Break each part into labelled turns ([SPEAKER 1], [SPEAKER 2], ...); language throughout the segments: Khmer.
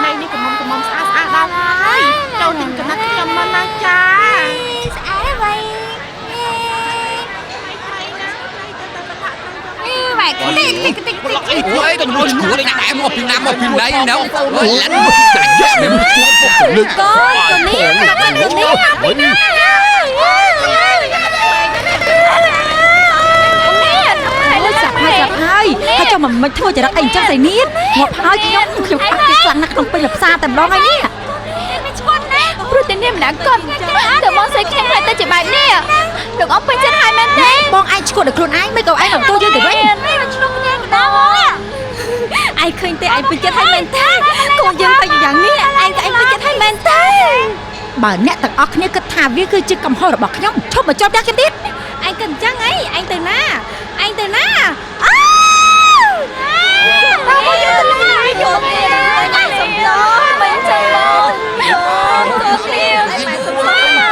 [SPEAKER 1] ណីនេះកំមុំស្អាតដល់ហើយចូលទិញកណាត់ខ្ញុំមកណាចា
[SPEAKER 2] ស្អាតហើយម៉ែតិចអូយទៅឈួរតែមកពីណាមកពីណៃណៅអូយឡាន់ចាច់យកមិនជួបលើកូននេះពីណាហើយចាំមិនធ្វើចរិតអីអញ្ចឹងស្អីនេះងាប់ហើយខ្ញុំខ្លាំងណាស់ក្នុងពេញផ្សារតែម្ដងហើយនេះមិនឈួនណាព្រោះតែនេះម្ដងកូនតើបងស្អីខ្ញុំខ្លាចទៅជាបែបនេះលោកអ៊ំពេញចិត្តហើយមែនទេបងឯងឈួតដល់ខ្លួនឯងមិនក៏ឯងនឹងទូយើងទៅវិញឆ្លងគ្នាម្ដងឯងឃើញទេឯងពេញចិត្តហើយមែនទេកូនយើងទៅយ៉ាងនេះឯងក៏ឯងពេញចិត្តហើយមែនទេបើអ្នកទាំងអស់គ្នាគិតថាវាគឺជាកំហុសរបស់ខ្ញុំឈប់មកជាប់យ៉ាងខ្ញុំទៀតឯងគិតអញ្ចឹងអីឯងទៅណាអូមកយកទៅណាយកទៅណាសំឡងមិនចាំបងទៅគ្នាឯងសំឡង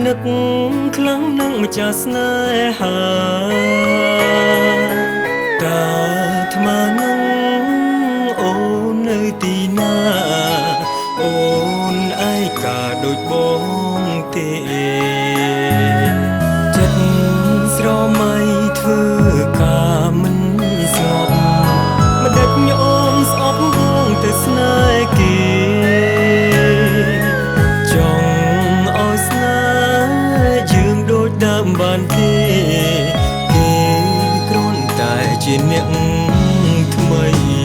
[SPEAKER 2] នឹកខ្លាំងនឹងម្ចាស់ស្នេហាតើថ្មនឹងអូននៅទីណាអូនឯកាដូចបងទេចិត្តស្រមៃធ្វើការមិនស្ងប់មិនដេចអូនស្អប់បងទៅស្នេហ៍គេដើមបានទេគេគ្រាន់តែជាអ្នកថ្មី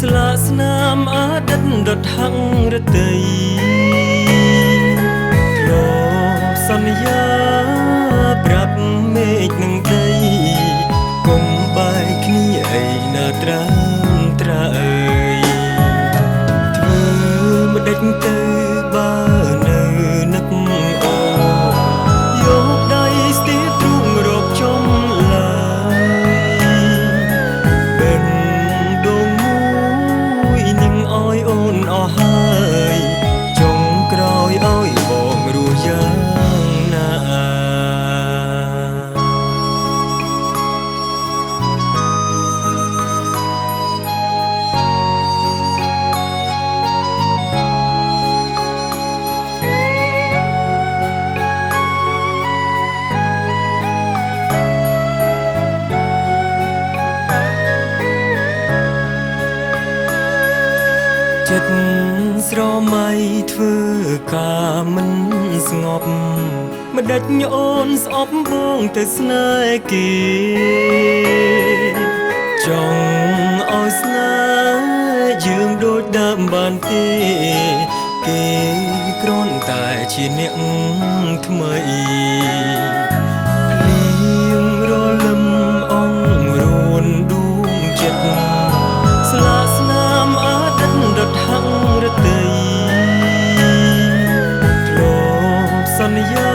[SPEAKER 2] ស្លាកស្នាមអតីតដុតហាក់រតីធ្លាប់សន្យាប្រាប់មេឃនឹងដីកុំបែកគ្នាអីណាត្រាំត្រើយធ្វើមិនដេចទៅបើនៅនឹកអូយកដៃស្ទាបទ្រូងរកចំឡាអូនអស់ហើយចុងក្រោយឲ្យបងរស់យ៉ាងណាចិត្តស្រមៃធ្វើការមិនស្ងប់មិនដេចអូនស្អប់បងទៅស្នេហ៍គេចង់ឲ្យស្នេហ៍យើងដូចដើមបានទេគេគ្រាន់តែជាអ្នកថ្មីលៀងរលឹមអង្រួនដួងចិត្តស្លាកស្នាមអតីតដុតហាក់រតីធ្លាប់សន្យា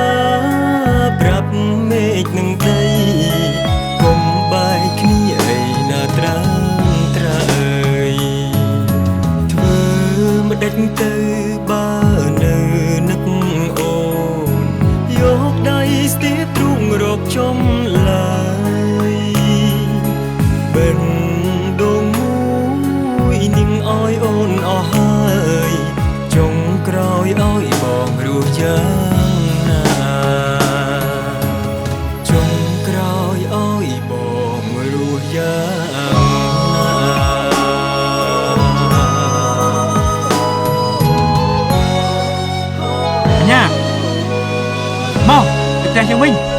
[SPEAKER 2] ប្រាប់មេឃនឹងដីកុំបែកគ្នាអីណាត្រាំត្រើយធ្វើមិនដេចទៅបើនៅនឹកអូនយកដៃស្ទាបទ្រូងរកចំឡាយបិណ្ឌដងមួយនាងអើយអូនអស់ហើយចុងក្រោយឲ្យបងរស់យ៉ាងណាចុងក្រោយឲ្យបងរស់យ៉ាងណា
[SPEAKER 3] ផ្ទះយើងវិញ